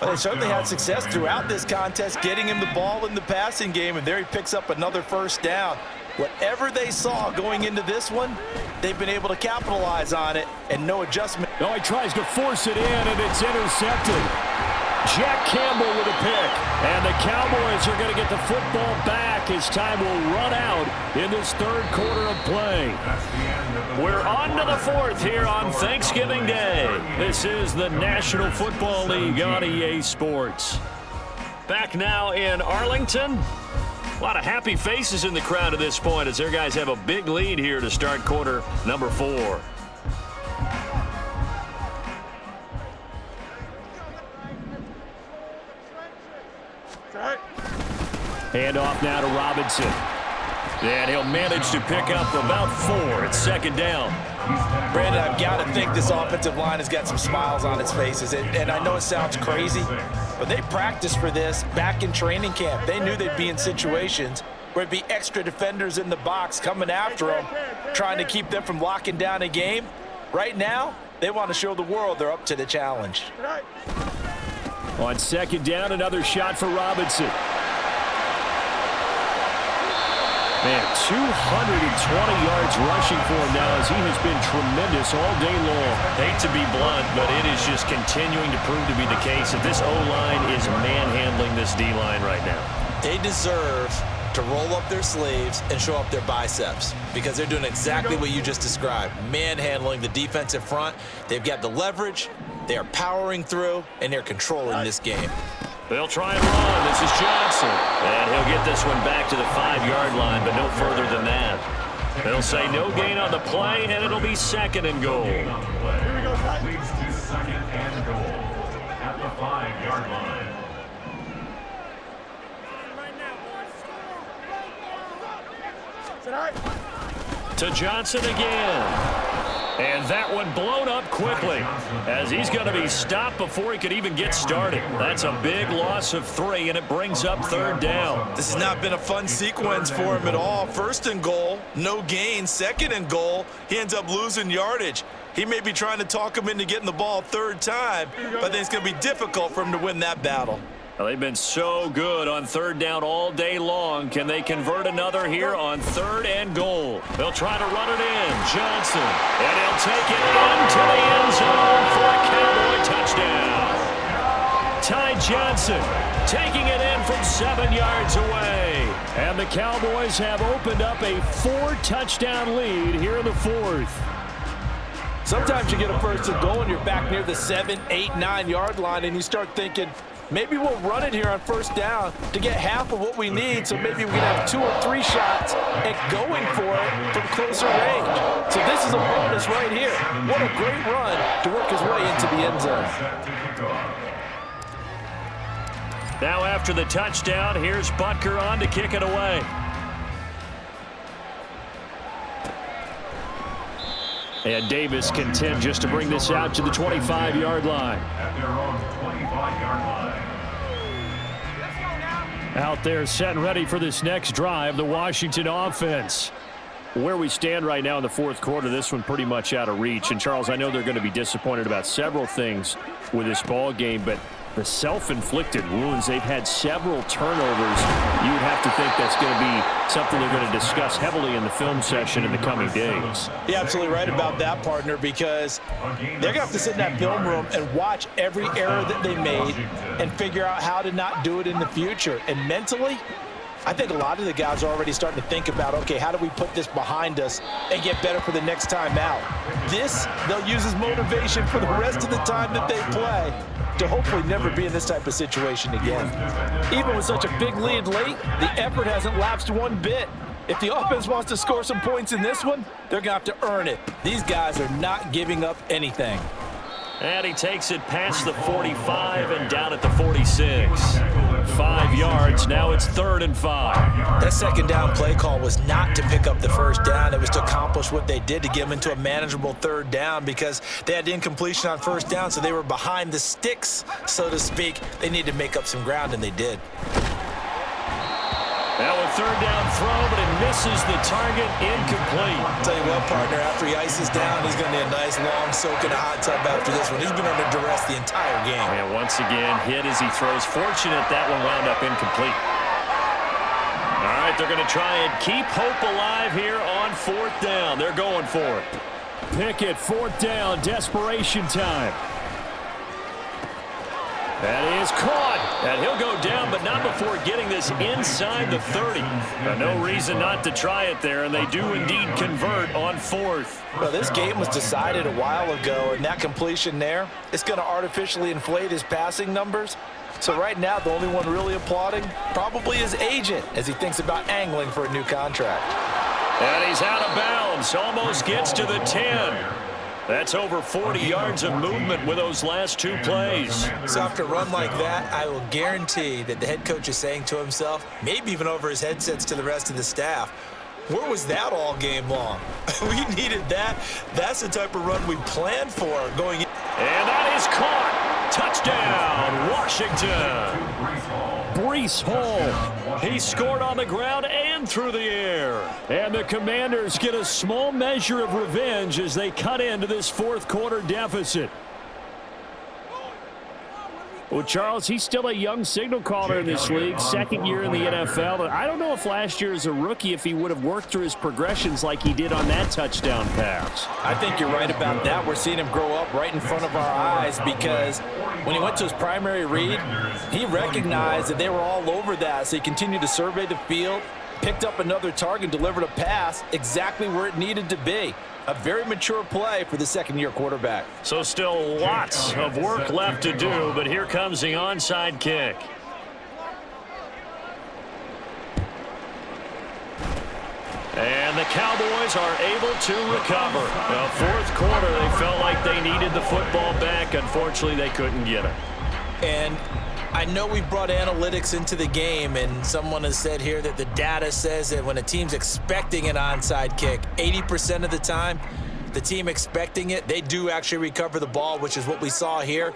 Well, they certainly had success throughout this contest, getting him the ball in the passing game, and there he picks up another first down. Whatever they saw going into this one, they've been able to capitalize on it, and no adjustment. No, he tries to force it in, and it's intercepted. Jack Campbell with a pick, and the Cowboys are going to get the football back as time will run out in this third quarter of play. We're on to the fourth here on Thanksgiving Day. This is the National Football League on EA Sports. Back now in Arlington. A lot of happy faces in the crowd at this point as their guys have a big lead here to start quarter number 4. Hand off now to Robinson. And he'll manage to pick up about 4. It's second down. Brandon, I've got to think this offensive line has got some smiles on its faces. And I know it sounds crazy, but they practiced for this back in training camp. They knew they'd be in situations where there'd be extra defenders in the box coming after them, trying to keep them from locking down a game. Right now, they want to show the world they're up to the challenge. On second down, another shot for Robinson. Man, 220 yards rushing for him now as he has been tremendous all day long. Hate to be blunt, but it is just continuing to prove to be the case that this O-line is manhandling this D-line right now. They deserve to roll up their sleeves and show up their biceps because they're doing exactly what you just described, manhandling the defensive front. They've got the leverage, they are powering through, and they're controlling this game. They'll try and run. This is Johnson. And he'll get this one back to the 5-yard line, but no further than that. They'll say no gain on the play, and it'll be second and goal. Leads to second and goal at the 5-yard line. To Johnson again. And that one blown up quickly as he's going to be stopped before he could even get started. That's a big loss of 3, and it brings up third down. This has not been a fun sequence for him at all. First and goal, no gain. Second and goal, he ends up losing yardage. He may be trying to talk him into getting the ball third time, but I think it's going to be difficult for him to win that battle. Well, they've been so good on third down all day long. Can they convert another here on third and goal? They'll try to run it in. Johnson. And he'll take it into the end zone for a Cowboy touchdown. Ty Johnson taking it in from 7 yards away. And the Cowboys have opened up a 4-touchdown lead here in the fourth. Sometimes you get a first and goal and you're back near the 7, 8, 9-yard line, and you start thinking, maybe we'll run it here on first down to get half of what we need, so maybe we can have 2 or 3 shots at going for it from closer range. So this is a bonus right here. What a great run to work his way into the end zone. Now after the touchdown, here's Butker on to kick it away. And Davis content just to bring this out to the 25-yard line. At their own 25-yard line. Out there set and ready for this next drive, the Washington offense. Where we stand right now in the fourth quarter, this one pretty much out of reach. And, Charles, I know they're going to be disappointed about several things with this ball game, but the self-inflicted wounds, they've had several turnovers. You'd have to think that's going to be something they're going to discuss heavily in the film session in the coming days. You're absolutely right about that, partner, because they're going to have to sit in that film room and watch every error that they made and figure out how to not do it in the future. And mentally, I think a lot of the guys are already starting to think about, okay, how do we put this behind us and get better for the next time out? This, they'll use as motivation for the rest of the time that they play to hopefully never be in this type of situation again. Even with such a big lead late, the effort hasn't lapsed one bit. If the offense wants to score some points in this one, they're going to have to earn it. These guys are not giving up anything. And he takes it past the 45 and down at the 46. 5 yards. Now it's 3rd and 5. That second down play call was not to pick up the first down. It was to accomplish what they did, to get them into a manageable 3rd down, because they had incompletion on first down, so they were behind the sticks, so to speak. They needed to make up some ground, and they did. Now a third down throw, but it misses the target, incomplete. Tell you what, partner, after he ices down, he's going to need a nice long soak in a hot tub after this one. He's been under duress the entire game. And once again, hit as he throws. Fortunate that one wound up incomplete. All right, they're going to try and keep hope alive here on fourth down. They're going for it. Pickett, fourth down, desperation time. That is caught, and he'll go down, but not before getting this inside the 30. No reason not to try it there, and they do indeed convert on fourth. Well, this game was decided a while ago, and that completion there, it's going to artificially inflate his passing numbers. So right now, the only one really applauding probably his agent as he thinks about angling for a new contract. And he's out of bounds, almost gets to the 10. That's over 40 yards of movement with those last two plays. So after a run like that, I will guarantee that the head coach is saying to himself, maybe even over his headsets to the rest of the staff, where was that all game long? We needed that. That's the type of run we planned for going in. And that is caught. Touchdown, Washington. Breece Hall. He scored on the ground and through the air. And the Commanders get a small measure of revenge as they cut into this fourth quarter deficit. Well, Charles, he's still a young signal caller in this league, second year in the NFL. I don't know if last year as a rookie, if he would have worked through his progressions like he did on that touchdown pass. I think you're right about that. We're seeing him grow up right in front of our eyes because when he went to his primary read, he recognized that they were all over that, so he continued to survey the field, picked up another target, delivered a pass exactly where it needed to be. A very mature play for the second-year quarterback. So still lots of work left to do, but here comes the onside kick. And the Cowboys are able to recover. The fourth quarter, they felt like they needed the football back. Unfortunately, they couldn't get it. And I know we've brought analytics into the game, and someone has said here that the data says that when a team's expecting an onside kick, 80% of the time, the team expecting it, they do actually recover the ball, which is what we saw here.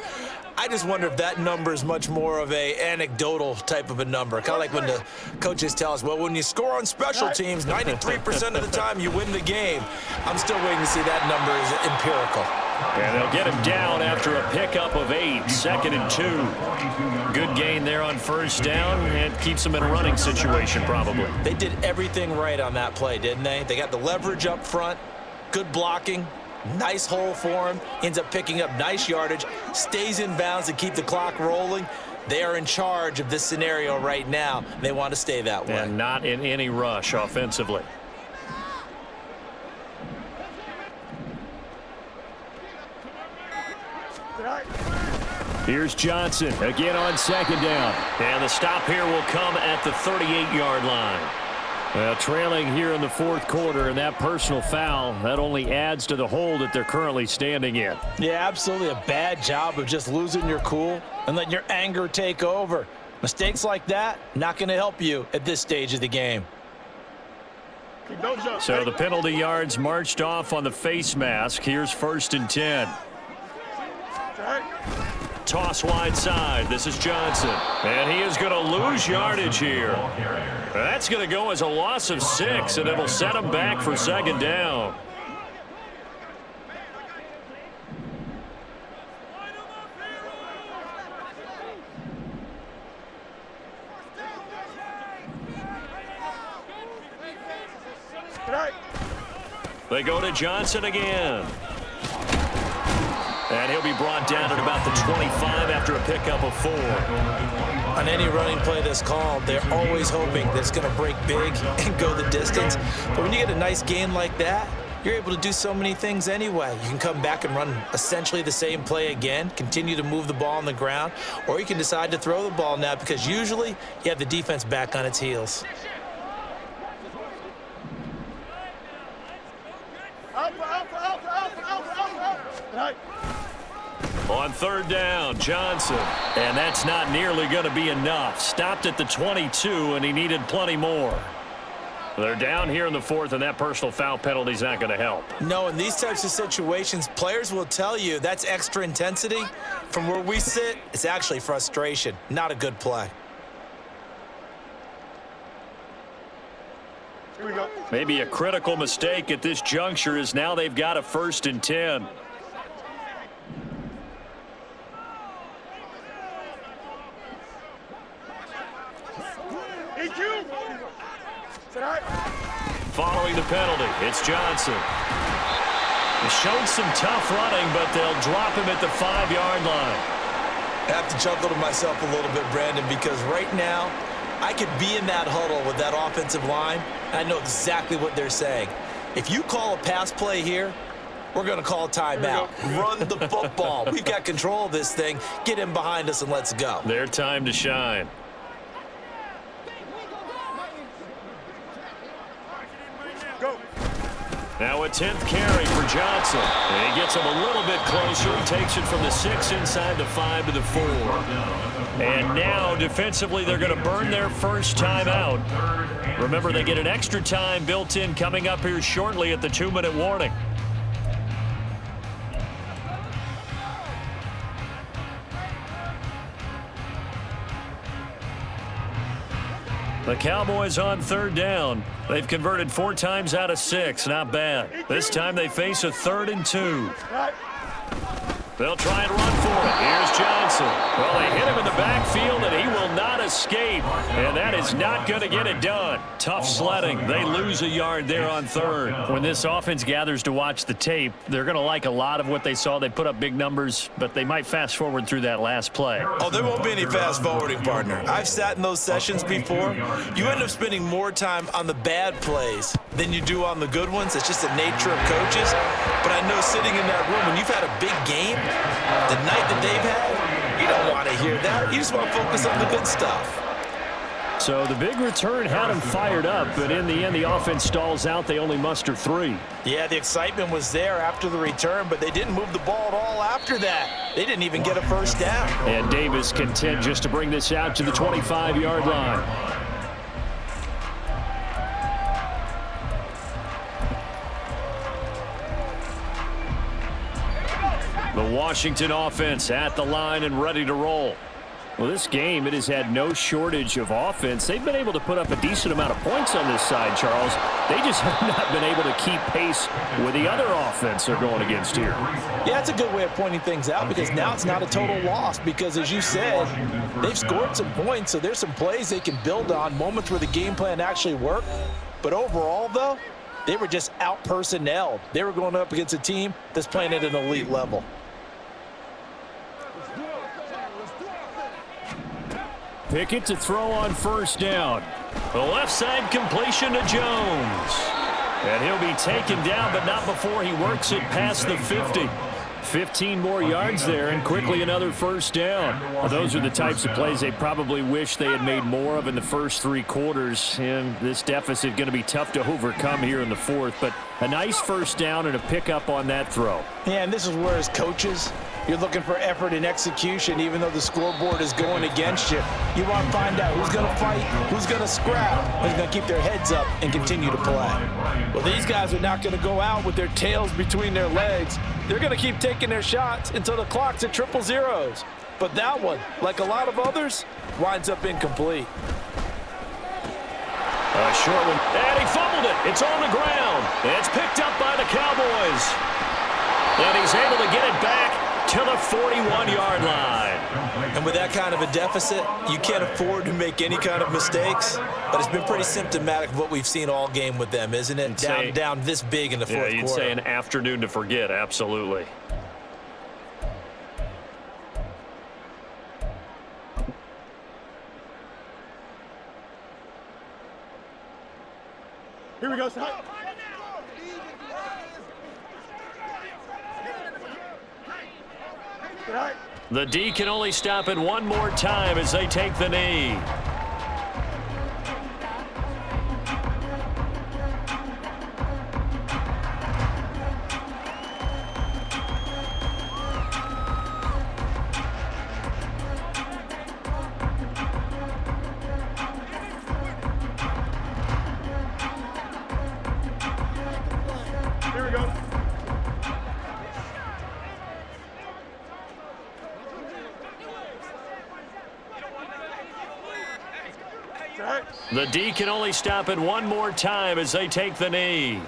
I just wonder if that number is much more of a anecdotal type of a number. Kind of like when the coaches tell us, well, when you score on special teams, 93% of the time you win the game. I'm still waiting to see that number is empirical. And they'll get him down after a pickup of 8, 2nd and 2. Good gain there on first down and keeps them in a running situation probably. They did everything right on that play, didn't they? They got the leverage up front, good blocking, nice hole for him, ends up picking up nice yardage, stays in bounds to keep the clock rolling. They are in charge of this scenario right now. They want to stay that way. And not in any rush offensively. Here's Johnson again on second down. And the stop here will come at the 38-yard line. Trailing here in the fourth quarter, and that personal foul, that only adds to the hole that they're currently standing in. Yeah, absolutely a bad job of just losing your cool and letting your anger take over. Mistakes like that, not going to help you at this stage of the game. So the penalty yards marched off on the face mask. Here's 1st and 10. Toss wide side. This is Johnson. And he is going to lose yardage here. That's going to go as a loss of 6, and it'll set him back for second down. They go to Johnson again. And he'll be brought down at about the 25 after a pickup of 4. On any running play that's called, they're always hoping that it's going to break big and go the distance. But when you get a nice gain like that, you're able to do so many things anyway. You can come back and run essentially the same play again, continue to move the ball on the ground, or you can decide to throw the ball now because usually you have the defense back on its heels. On third down, Johnson. And that's not nearly going to be enough. Stopped at the 22, and he needed plenty more. They're down here in the fourth, and that personal foul penalty is not going to help. No, in these types of situations, players will tell you that's extra intensity. From where we sit, it's actually frustration, not a good play. Here we go. Maybe a critical mistake at this juncture is now they've got a 1st and 10. EQ. Following the penalty, it's Johnson. He showed some tough running, but they'll drop him at the 5-yard line. I have to chuckle to myself a little bit, Brandon, because right now I could be in that huddle with that offensive line, and I know exactly what they're saying. If you call a pass play here, we're going to call a timeout. Run the football. We've got control of this thing. Get in behind us and let's go. Their time to shine. Go. Now a 10th carry for Johnson. And he gets him a little bit closer. He takes it from the 6 inside the 5 to the 4. And now defensively they're going to burn their first timeout. Remember, they get an extra time built in coming up here shortly at the 2-minute warning. The Cowboys on 3rd down. They've converted 4 times out of 6. Not bad. This time they face a 3rd and 2. They'll try and run for it. Here's Johnson. Well, they hit him in the backfield, and he will not escape. And that is not going to get it done. Tough sledding. They lose a yard there on 3rd. When this offense gathers to watch the tape, they're going to like a lot of what they saw. They put up big numbers, but they might fast forward through that last play. Oh, there won't be any fast forwarding, partner. I've sat in those sessions before. You end up spending more time on the bad plays than you do on the good ones. It's just the nature of coaches. But I know sitting in that room, when you've had a big game, the night that they've had, you don't want to hear that. You just want to focus on the good stuff. So the big return had them fired up, but in the end, the offense stalls out. They only muster 3. Yeah, the excitement was there after the return, but they didn't move the ball at all after that. They didn't even get a first down. And Davis content just to bring this out to the 25-yard line. The Washington offense at the line and ready to roll. Well, this game, it has had no shortage of offense. They've been able to put up a decent amount of points on this side, Charles. They just have not been able to keep pace with the other offense they're going against here. Yeah, it's a good way of pointing things out because now it's not a total loss because, as you said, they've scored some points, so there's some plays they can build on, moments where the game plan actually worked. But overall, though, they were just out-personnelled. They were going up against a team that's playing at an elite level. Pickett to throw on 1st down. The left side completion to Jones. And he'll be taken down, but not before he works it past the 50. 15 more yards there, and quickly another 1st down. Well, those are the types of plays they probably wish they had made more of in the first 3 quarters. And this deficit going to be tough to overcome here in the 4th. But a nice 1st down and a pickup on that throw. Yeah, and this is where, as coaches, you're looking for effort and execution, even though the scoreboard is going against you. You want to find out who's going to fight, who's going to scrap, who's going to keep their heads up and continue to play. Well, these guys are not going to go out with their tails between their legs. They're going to keep taking their shots until the clock's at 000. But that one, like a lot of others, winds up incomplete. A short one, and he fumbled it. It's on the ground. It's picked up by the Cowboys. And he's able to get it back to the 41-yard line. And with that kind of a deficit, you can't afford to make any kind of mistakes. But it's been pretty symptomatic of what we've seen all game with them, isn't it? Down this big in the fourth quarter. Yeah, you'd say an afternoon to forget, absolutely. Here we go, son. The D can only stop it one more time as they take the knee. Here we go. The D can only stop it one more time as they take the knee.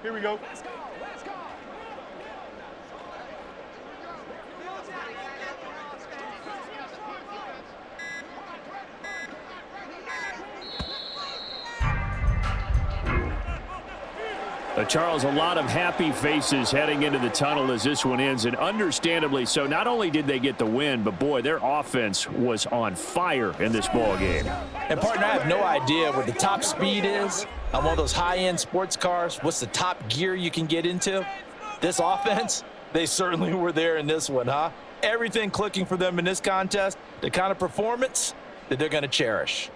Here we go. Charles, a lot of happy faces heading into the tunnel as this one ends, and understandably so. Not only did they get the win, but boy, their offense was on fire in this ball game. And partner, I have no idea what the top speed is on one of those high-end sports cars. What's the top gear you can get into? This offense, they certainly were there in this one, huh? Everything clicking for them in this contest, the kind of performance that they're going to cherish.